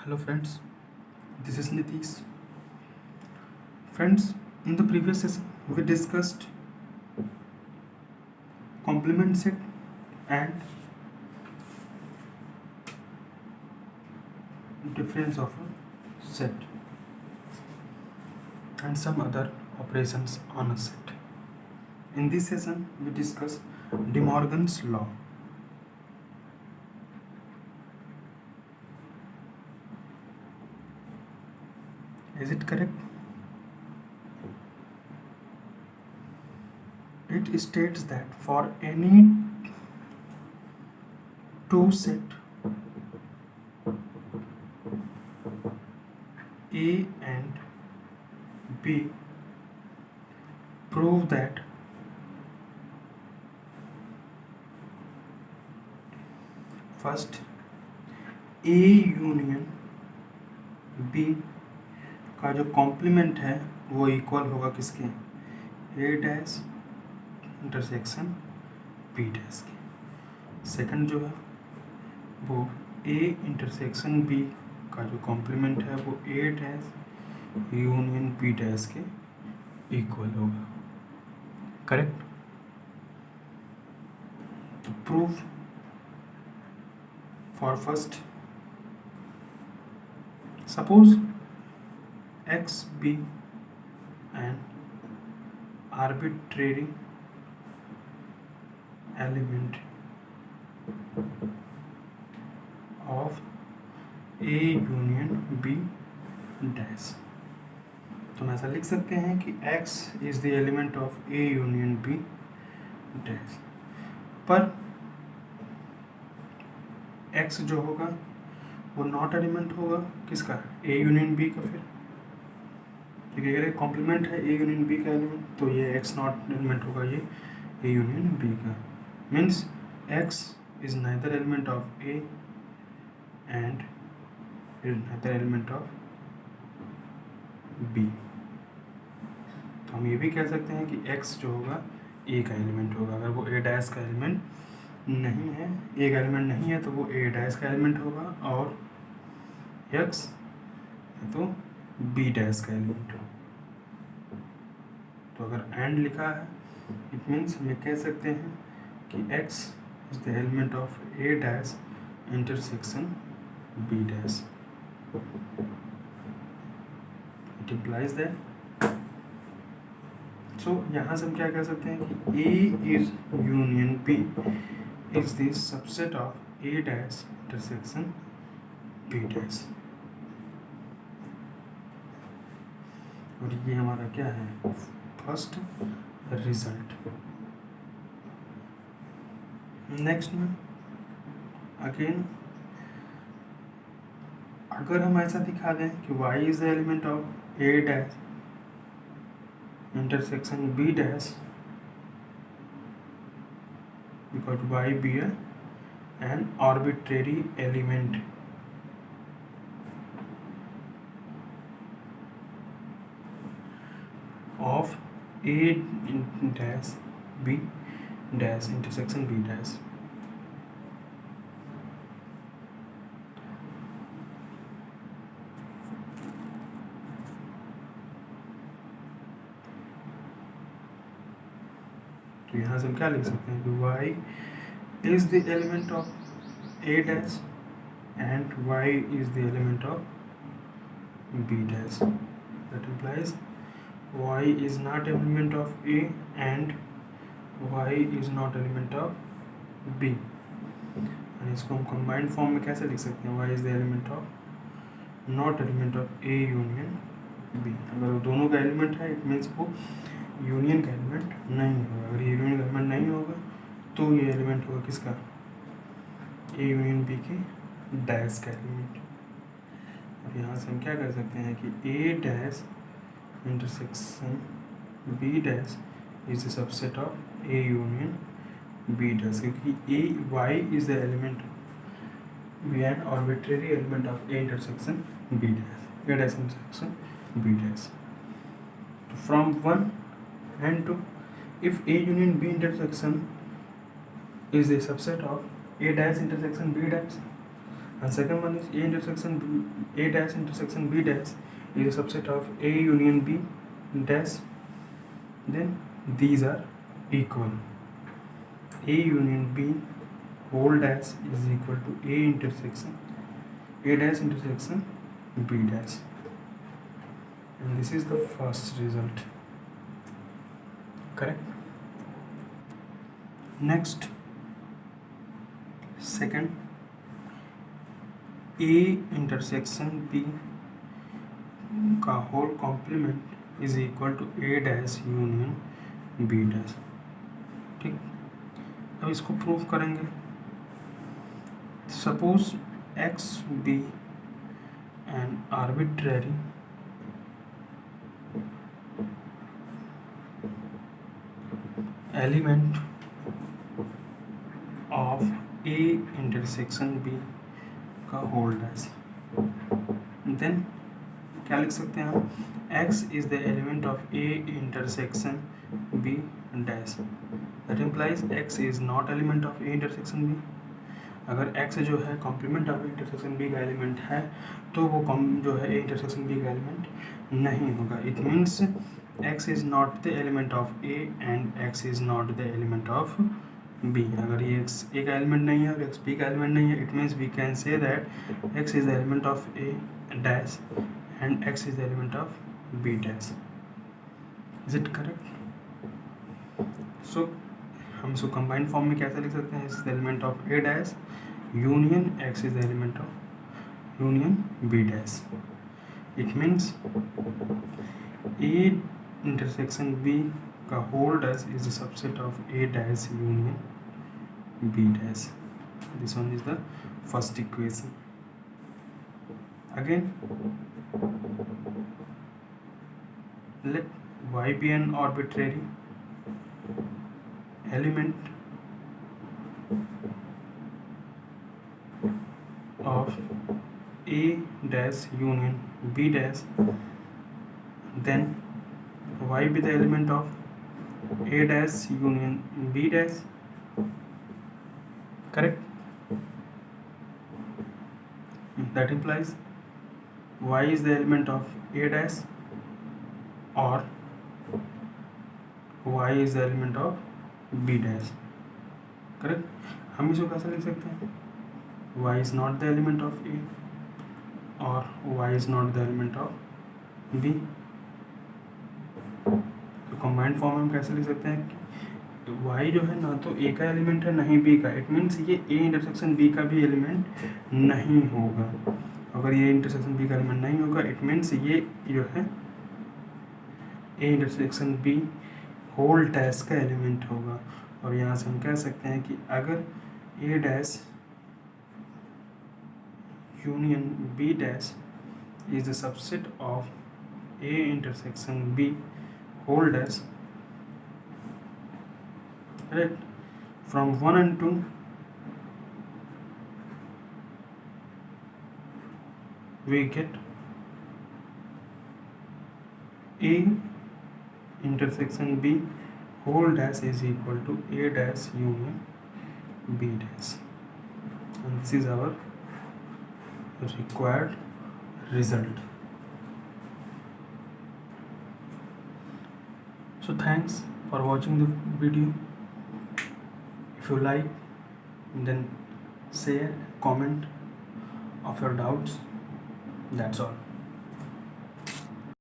Hello friends, this is Nitish. Friends, in the previous session we discussed complement set and difference of a set and some other operations on a set. In this session we discuss De Morgan's law. Is it correct? It states that for any two set A and B, prove that first A union B का जो complement है वो equal होगा किसके, A dash intersection B dash के। Second जो है वो A इंटरसेक्शन B का जो कॉम्प्लीमेंट है वो A dash union B dash के इक्वल होगा। करेक्ट? तो proof for first, suppose X be an arbitrary element of A union B dash। तो हम ऐसा लिख सकते हैं कि X is the element of A union B dash, पर X जो होगा वो नॉट एलिमेंट होगा किसका, A यूनियन B का। फिर ठीक है, अगर कॉम्प्लीमेंट है A यूनियन B का एलिमेंट तो ये X नॉट एलिमेंट होगा ये A यूनियन B का। Means X is neither element of A and is neither element of B। तो हम ये भी कह सकते हैं कि X जो होगा A का एलिमेंट होगा। अगर वो A डैश का एलिमेंट नहीं है, A का एलिमेंट नहीं है तो वो A डैश का एलिमेंट होगा, और X तो B डैश का एलिमेंट होगा। तो अगर एंड लिखा है इट मीन्स हम ये कह सकते हैं कि X is the element of A dash intersection B dash. It implies that, so यहाँ से हम क्या कह सकते हैं कि A is union B is the subset of A dash intersection B dash। और ये हमारा क्या है, फर्स्ट रिजल्ट। नेक्स्ट में अगेन अगर हम ऐसा दिखा दें कि Y is the element of A dash intersection B dash, because Y be an arbitrary element of A dash B dash intersection B dash। तो यहाँ से हम क्या लिख सकते हैं कि Y is the element of A dash and Y is the element of B dash। That implies Y is not element of A and Y is not element of B। और इसको हम कंबाइंड फॉर्म में कैसे लिख सकते हैं, Y is the element of not element of A union B। अगर वो दोनों का एलिमेंट है इट मीन्स वो यूनियन का एलिमेंट नहीं होगा। अगर ये यूनियन का एलिमेंट नहीं होगा तो ये एलिमेंट होगा किसका, A यूनियन B के डैश का एलिमेंट। और यहाँ से हम क्या कर सकते हैं कि A dash intersection B dash is the subset of A union B dash, क्योंकि Y is the element be an arbitrary element of A intersection B dash, A dash intersection B dash. तो from 1 and 2, if A union B intersection is a subset of A dash intersection B dash, and second one is A dash intersection B dash is a subset of A union B dash. Then these are equal. A union B whole dash is equal to A dash intersection B dash, and this is the first result. Correct. Next, second, A intersection B का whole complement is equal to A dash union B dash. ठीक, अब इसको prove करेंगे. Suppose X be an arbitrary element of A intersection B का whole dash. Then क्या लिख सकते हैं हम? X is the element of A intersection B dash. That implies X is not element of A intersection B. अगर X जो है complement of intersection B का एलिमेंट है तो वो जो है A इंटरसेक्शन B का एलिमेंट नहीं होगा. It means X is not the element of A and X is not the element of B. अगर ये X A का एलिमेंट नहीं है और X B का एलिमेंट नहीं है, it means we can say that X is the element of A dash and X is the element of B dash. Is it correct? So हम इसको combined form में कैसे लिख सकते हैं? Is the element of A dash union X is the element of union B dash. It means A intersection B का whole dash is the subset of A dash union B dash. This one is the first equation. Again, let Y be an arbitrary element of A dash union B dash. Then Y be the element of A dash union B dash. Correct? That implies Y is the element of A dash or Y is the element of B dash. Correct? हम इसको कैसे लिख सकते हैं? Y is not the element of A or Y is not the element of B. तो combined form में हम कैसे लिख सकते हैं कि Y जो है ना तो A का एलिमेंट है ना ही B का. इट मीन्स ये A इंटरसेक्शन B का भी एलिमेंट नहीं होगा. अगर ये इंटरसेक्शन B का एलिमेंट नहीं होगा, इट मीन्स ये जो है A intersection B whole dash का एलिमेंट होगा. और यहाँ से हम कह सकते हैं कि अगर A dash union B dash is the subset of A intersection B whole dash, right, from 1 and 2 we get A intersection B whole dash is equal to A dash union B dash, and this is our required result. So thanks for watching the video. If you like, then share, comment of your doubts. That's all.